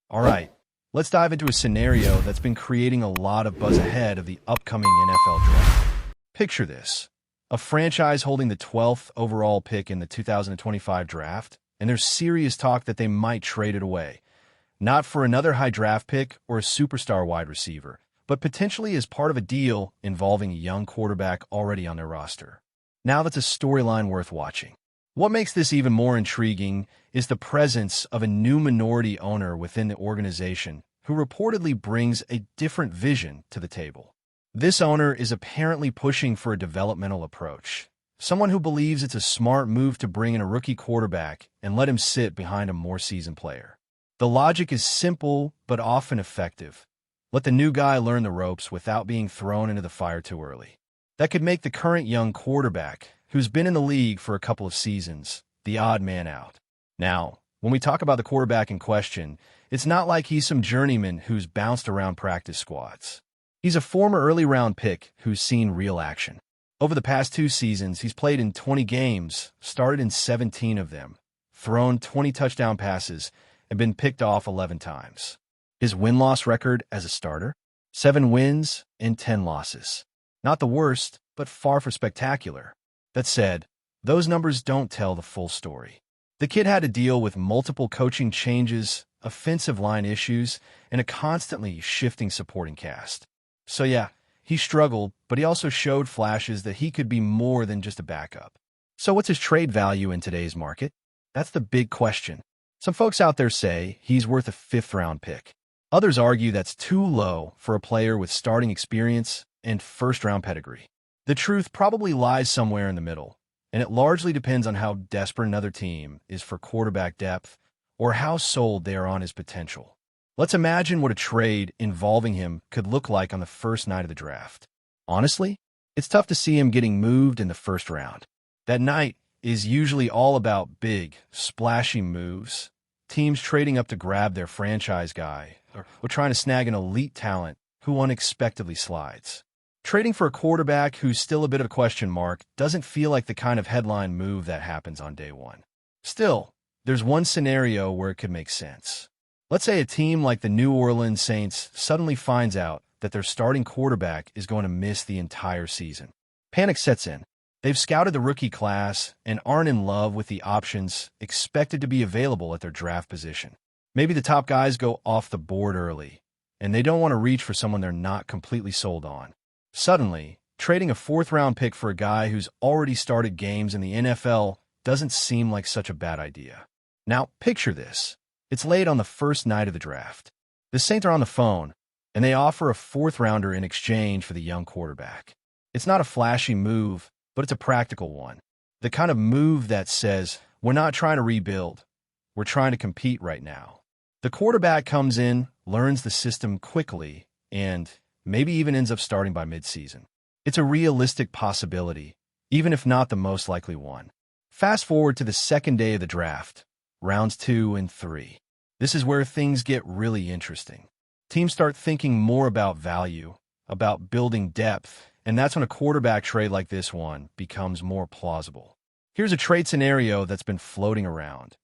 All right, let's dive into a scenario that's been creating a lot of buzz ahead of the upcoming NFL draft. Picture this. A franchise holding the 12th overall pick in the 2025 draft, and there's serious talk that they might trade it away. Not for another high draft pick or a superstar wide receiver, but potentially as part of a deal involving a young quarterback already on their roster. Now that's a storyline worth watching. What makes this even more intriguing is the presence of a new minority owner within the organization who reportedly brings a different vision to the table. This owner is apparently pushing for a developmental approach, someone who believes it's a smart move to bring in a rookie quarterback and let him sit behind a more seasoned player. The logic is simple but often effective. Let the new guy learn the ropes without being thrown into the fire too early. That could make the current young quarterback, who's been in the league for a couple of seasons, the odd man out. Now, when we talk about the quarterback in question, it's not like he's some journeyman who's bounced around practice squads. He's a former early-round pick who's seen real action. Over the past 2 seasons, he's played in 20 games, started in 17 of them, thrown 20 touchdown passes, and been picked off 11 times. His win-loss record as a starter? 7 wins and 10 losses. Not the worst, but far from spectacular. That said, those numbers don't tell the full story. The kid had to deal with multiple coaching changes, offensive line issues, and a constantly shifting supporting cast. So yeah, he struggled, but he also showed flashes that he could be more than just a backup. So what's his trade value in today's market? That's the big question. Some folks out there say he's worth a 5th-round pick. Others argue that's too low for a player with starting experience and first-round pedigree. The truth probably lies somewhere in the middle, and it largely depends on how desperate another team is for quarterback depth or how sold they are on his potential. Let's imagine what a trade involving him could look like on the first night of the draft. Honestly, it's tough to see him getting moved in the first round. That night is usually all about big, splashy moves, teams trading up to grab their franchise guy, or trying to snag an elite talent who unexpectedly slides. Trading for a quarterback who's still a bit of a question mark doesn't feel like the kind of headline move that happens on day one. Still, there's one scenario where it could make sense. Let's say a team like the New Orleans Saints suddenly finds out that their starting quarterback is going to miss the entire season. Panic sets in. They've scouted the rookie class and aren't in love with the options expected to be available at their draft position. Maybe the top guys go off the board early, and they don't want to reach for someone they're not completely sold on. Suddenly, trading a 4th-round pick for a guy who's already started games in the NFL doesn't seem like such a bad idea. Now, picture this. It's late on the first night of the draft. The Saints are on the phone, and they offer a 4th-rounder in exchange for the young quarterback. It's not a flashy move, but it's a practical one. The kind of move that says, we're not trying to rebuild. We're trying to compete right now. The quarterback comes in, learns the system quickly, and maybe even ends up starting by midseason. It's a realistic possibility, even if not the most likely one. Fast forward to the second day of the draft, rounds 2 and 3. This is where things get really interesting. Teams start thinking more about value, about building depth, and that's when a quarterback trade like this one becomes more plausible. Here's a trade scenario that's been floating around.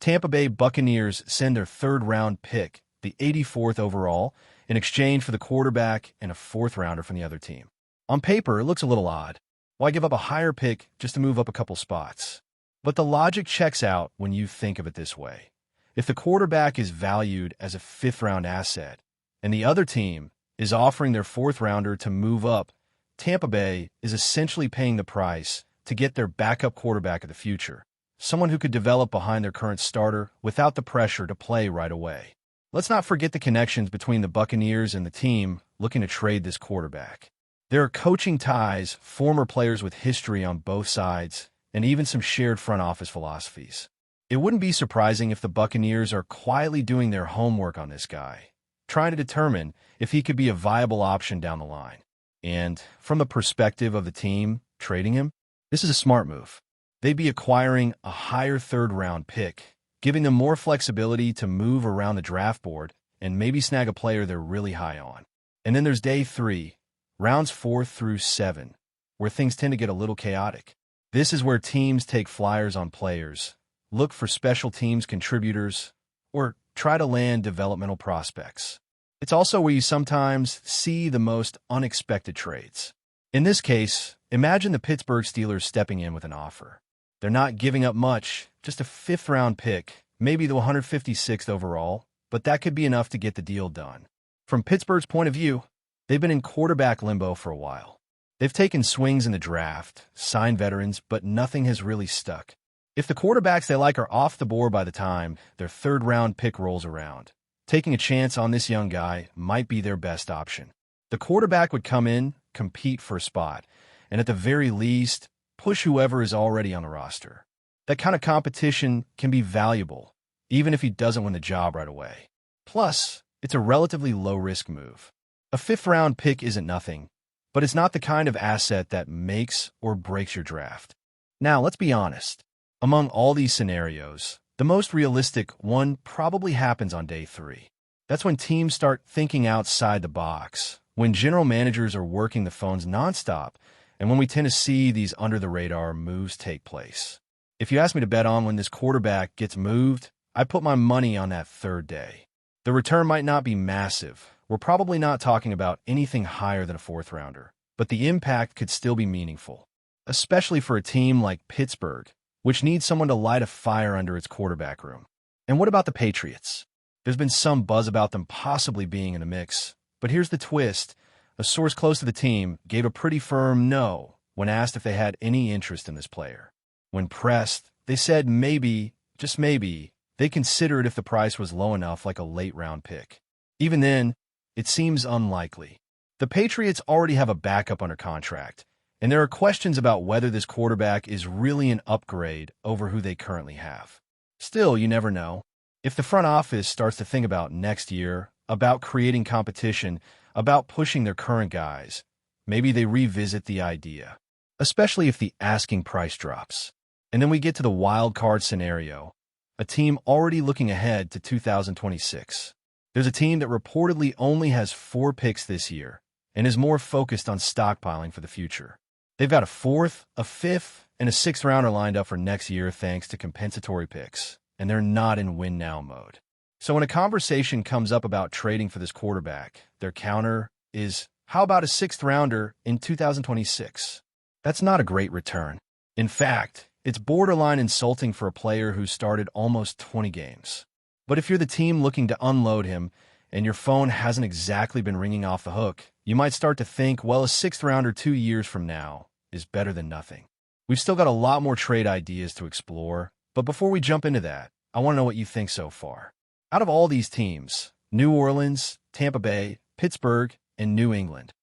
Tampa Bay Buccaneers send their 3rd-round pick, the 84th overall, in exchange for the quarterback and a 4th-rounder from the other team. On paper, it looks a little odd. Why give up a higher pick just to move up a couple spots? But the logic checks out when you think of it this way. If the quarterback is valued as a 5th-round asset, and the other team is offering their 4th-rounder to move up, Tampa Bay is essentially paying the price to get their backup quarterback of the future, someone who could develop behind their current starter without the pressure to play right away. Let's not forget the connections between the Buccaneers and the team looking to trade this quarterback. There are coaching ties, former players with history on both sides, and even some shared front office philosophies. It wouldn't be surprising if the Buccaneers are quietly doing their homework on this guy, trying to determine if he could be a viable option down the line. And from the perspective of the team trading him, this is a smart move. They'd be acquiring a higher 3rd-round pick, giving them more flexibility to move around the draft board and maybe snag a player they're really high on. And then there's day 3, rounds 4 through 7, where things tend to get a little chaotic. This is where teams take flyers on players, look for special teams contributors, or try to land developmental prospects. It's also where you sometimes see the most unexpected trades. In this case, imagine the Pittsburgh Steelers stepping in with an offer. They're not giving up much, just a fifth-round pick, maybe the 156th overall, but that could be enough to get the deal done. From Pittsburgh's point of view, they've been in quarterback limbo for a while. They've taken swings in the draft, signed veterans, but nothing has really stuck. If the quarterbacks they like are off the board by the time their third-round pick rolls around, taking a chance on this young guy might be their best option. The quarterback would come in, compete for a spot, and at the very least, push whoever is already on the roster. That kind of competition can be valuable, even if he doesn't win the job right away. Plus, it's a relatively low-risk move. A fifth-round pick isn't nothing, but it's not the kind of asset that makes or breaks your draft. Now, let's be honest. Among all these scenarios, the most realistic one probably happens on day 3. That's when teams start thinking outside the box, when general managers are working the phones nonstop, and when we tend to see these under-the-radar moves take place. If you ask me to bet on when this quarterback gets moved, I put my money on that third day. The return might not be massive. We're probably not talking about anything higher than a fourth-rounder, but the impact could still be meaningful, especially for a team like Pittsburgh, which needs someone to light a fire under its quarterback room. And what about the Patriots? There's been some buzz about them possibly being in the mix, but here's the twist. A source close to the team gave a pretty firm no when asked if they had any interest in this player. When pressed, they said maybe, just maybe, they'd consider it if the price was low enough, like a late-round pick. Even then, it seems unlikely. The Patriots already have a backup under contract, and there are questions about whether this quarterback is really an upgrade over who they currently have. Still, you never know. If the front office starts to think about next year, about creating competition, about pushing their current guys, maybe they revisit the idea, especially if the asking price drops. And then we get to the wild card scenario, a team already looking ahead to 2026. There's a team that reportedly only has 4 picks this year and is more focused on stockpiling for the future. They've got a 4th, a 5th, and a 6th rounder lined up for next year thanks to compensatory picks, and they're not in win-now mode. So when a conversation comes up about trading for this quarterback, their counter is, how about a 6th rounder in 2026? That's not a great return. In fact, it's borderline insulting for a player who started almost 20 games. But if you're the team looking to unload him and your phone hasn't exactly been ringing off the hook, you might start to think, well, a 6th rounder 2 years from now is better than nothing. We've still got a lot more trade ideas to explore, but before we jump into that, I want to know what you think so far. Out of all these teams, New Orleans, Tampa Bay, Pittsburgh, and New England,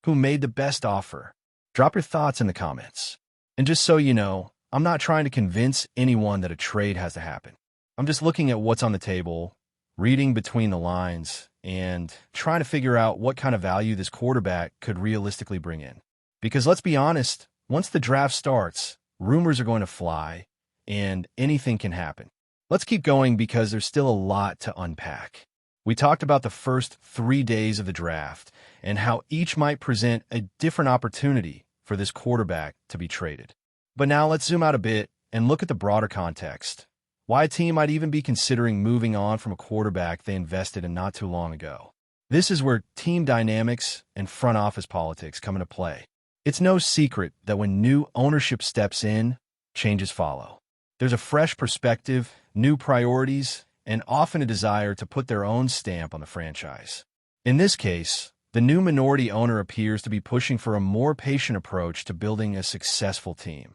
who made the best offer? Drop your thoughts in the comments. And just so you know, I'm not trying to convince anyone that a trade has to happen. I'm just looking at what's on the table, reading between the lines, and trying to figure out what kind of value this quarterback could realistically bring in. Because let's be honest, once the draft starts, rumors are going to fly, and anything can happen. Let's keep going because there's still a lot to unpack. We talked about the first 3 days of the draft and how each might present a different opportunity for this quarterback to be traded. But now let's zoom out a bit and look at the broader context. Why a team might even be considering moving on from a quarterback they invested in not too long ago. This is where team dynamics and front office politics come into play. It's no secret that when new ownership steps in, changes follow. There's a fresh perspective, new priorities, and often a desire to put their own stamp on the franchise. In this case, the new minority owner appears to be pushing for a more patient approach to building a successful team,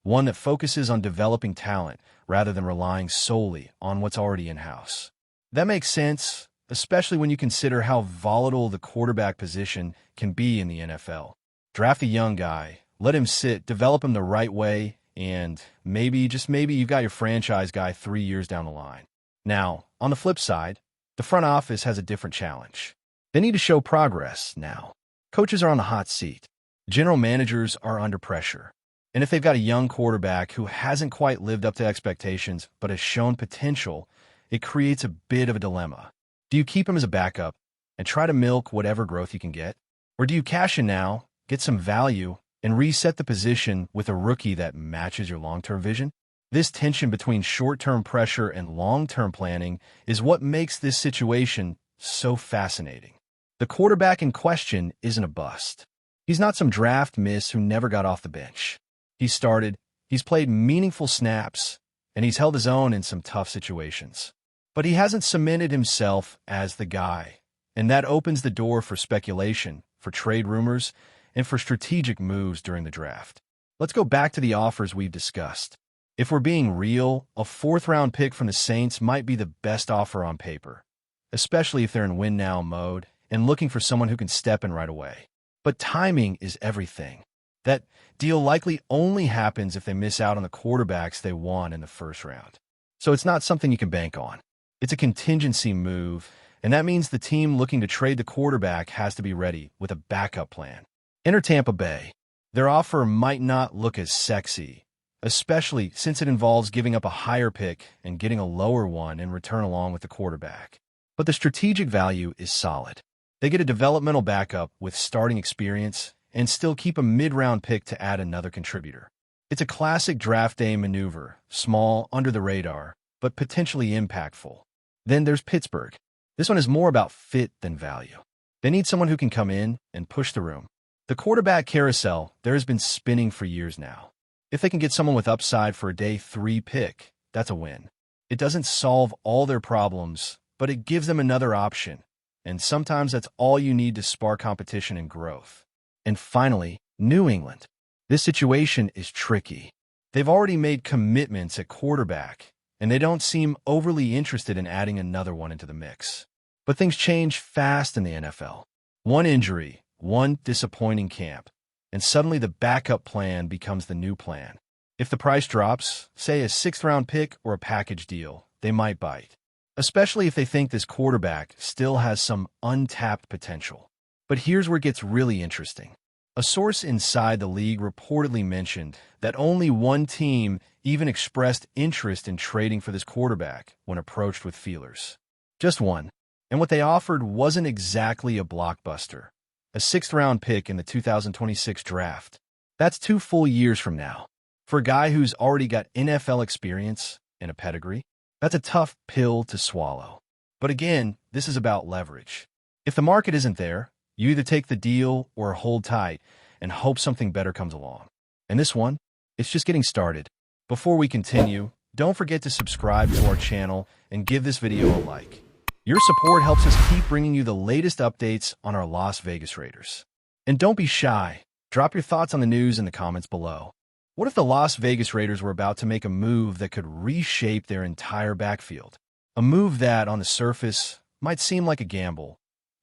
one that focuses on developing talent rather than relying solely on what's already in-house. That makes sense, especially when you consider how volatile the quarterback position can be in the NFL. Draft a young guy, let him sit, develop him the right way, and maybe, just maybe, you've got your franchise guy 3 years down the line. Now, on the flip side, the front office has a different challenge. They need to show progress now. Coaches are on the hot seat. General managers are under pressure. And if they've got a young quarterback who hasn't quite lived up to expectations but has shown potential, it creates a bit of a dilemma. Do you keep him as a backup and try to milk whatever growth you can get? Or do you cash in now, get some value, and reset the position with a rookie that matches your long-term vision? This tension between short-term pressure and long-term planning is what makes this situation so fascinating. The quarterback in question isn't a bust. He's not some draft miss who never got off the bench. He started, he's played meaningful snaps, and he's held his own in some tough situations. But he hasn't cemented himself as the guy, and that opens the door for speculation, for trade rumors, and for strategic moves during the draft. Let's go back to the offers we've discussed. If we're being real, a fourth-round pick from the Saints might be the best offer on paper, especially if they're in win-now mode and looking for someone who can step in right away. But timing is everything. That deal likely only happens if they miss out on the quarterbacks they want in the first round. So it's not something you can bank on. It's a contingency move, and that means the team looking to trade the quarterback has to be ready with a backup plan. Enter Tampa Bay. Their offer might not look as sexy, especially since it involves giving up a higher pick and getting a lower one in return along with the quarterback. But the strategic value is solid. They get a developmental backup with starting experience and still keep a mid-round pick to add another contributor. It's a classic draft day maneuver, small, under the radar, but potentially impactful. Then there's Pittsburgh. This one is more about fit than value. They need someone who can come in and push the room. The quarterback carousel there has been spinning for years now. If they can get someone with upside for a day 3 pick, that's a win. It doesn't solve all their problems, but it gives them another option. And sometimes that's all you need to spark competition and growth. And finally, New England. This situation is tricky. They've already made commitments at quarterback, and they don't seem overly interested in adding another one into the mix. But things change fast in the NFL. One injury, one disappointing camp, and suddenly the backup plan becomes the new plan. If the price drops, say a 6th-round pick or a package deal, they might bite. Especially if they think this quarterback still has some untapped potential. But here's where it gets really interesting. A source inside the league reportedly mentioned that only one team even expressed interest in trading for this quarterback when approached with feelers. Just one. And what they offered wasn't exactly a blockbuster. A 6th-round pick in the 2026 draft. That's 2 full years from now. For a guy who's already got NFL experience and a pedigree, that's a tough pill to swallow. But again, this is about leverage. If the market isn't there, you either take the deal or hold tight and hope something better comes along. And this one, it's just getting started. Before we continue, don't forget to subscribe to our channel and give this video a like. Your support helps us keep bringing you the latest updates on our Las Vegas Raiders. And don't be shy. Drop your thoughts on the news in the comments below. What if the Las Vegas Raiders were about to make a move that could reshape their entire backfield? A move that, on the surface, might seem like a gamble,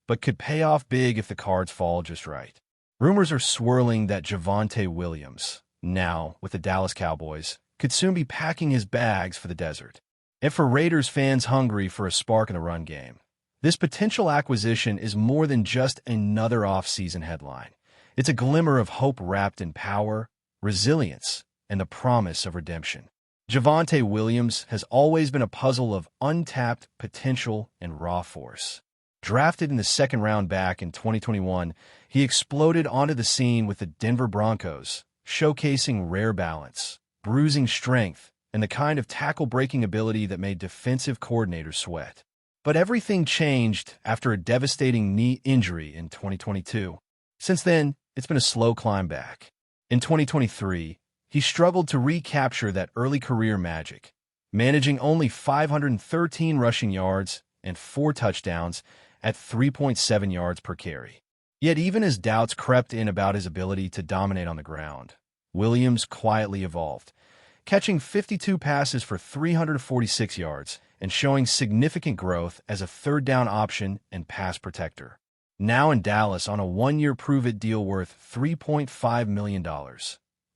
but could pay off big if the cards fall just right. Rumors are swirling that Javonte Williams, now with the Dallas Cowboys, could soon be packing his bags for the desert. And for Raiders fans hungry for a spark in the run game, this potential acquisition is more than just another off-season headline. It's a glimmer of hope wrapped in power, resilience, and the promise of redemption. Javonte Williams has always been a puzzle of untapped potential and raw force. Drafted in the 2nd round back in 2021, he exploded onto the scene with the Denver Broncos, showcasing rare balance, bruising strength, and the kind of tackle-breaking ability that made defensive coordinators sweat. But everything changed after a devastating knee injury in 2022. Since then, it's been a slow climb back. In 2023, he struggled to recapture that early career magic, managing only 513 rushing yards and 4 touchdowns at 3.7 yards per carry. Yet even as doubts crept in about his ability to dominate on the ground, Williams quietly evolved, catching 52 passes for 346 yards and showing significant growth as a 3rd-down option and pass protector. Now in Dallas on a 1-year prove-it deal worth $3.5 million.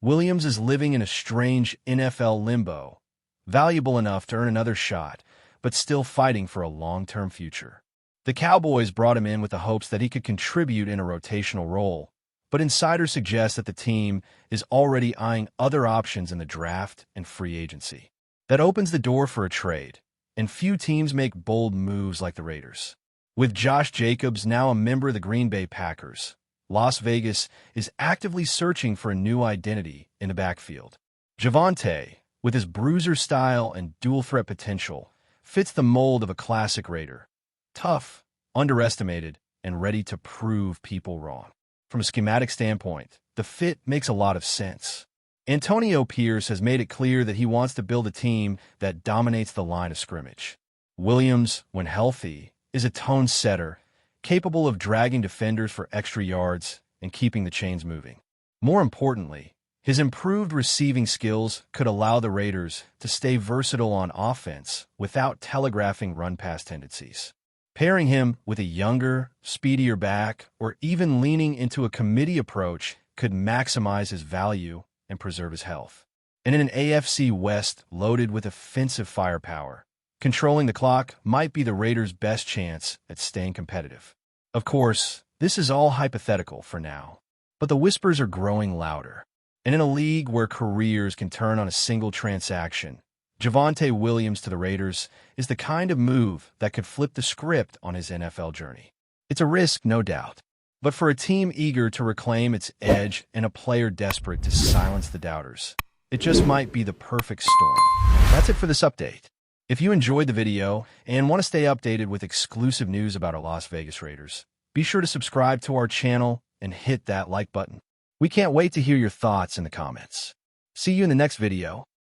Williams is living in a strange NFL limbo, valuable enough to earn another shot, but still fighting for a long-term future. The Cowboys brought him in with the hopes that he could contribute in a rotational role, but insiders suggest that the team is already eyeing other options in the draft and free agency. That opens the door for a trade, and few teams make bold moves like the Raiders. With Josh Jacobs now a member of the Green Bay Packers, Las Vegas is actively searching for a new identity in the backfield. Javonte, with his bruiser style and dual-threat potential, fits the mold of a classic Raider. Tough, underestimated, and ready to prove people wrong. From a schematic standpoint, the fit makes a lot of sense. Antonio Pierce has made it clear that he wants to build a team that dominates the line of scrimmage. Williams, when healthy, is a tone setter, capable of dragging defenders for extra yards and keeping the chains moving. More importantly, his improved receiving skills could allow the Raiders to stay versatile on offense without telegraphing run-pass tendencies. Pairing him with a younger, speedier back, or even leaning into a committee approach could maximize his value and preserve his health. And in an AFC West loaded with offensive firepower, controlling the clock might be the Raiders' best chance at staying competitive. Of course, this is all hypothetical for now, but the whispers are growing louder. And in a league where careers can turn on a single transaction, Javonte Williams to the Raiders is the kind of move that could flip the script on his NFL journey. It's a risk, no doubt, but for a team eager to reclaim its edge and a player desperate to silence the doubters, it just might be the perfect storm. That's it for this update. If you enjoyed the video and want to stay updated with exclusive news about our Las Vegas Raiders, be sure to subscribe to our channel and hit that like button. We can't wait to hear your thoughts in the comments. See you in the next video.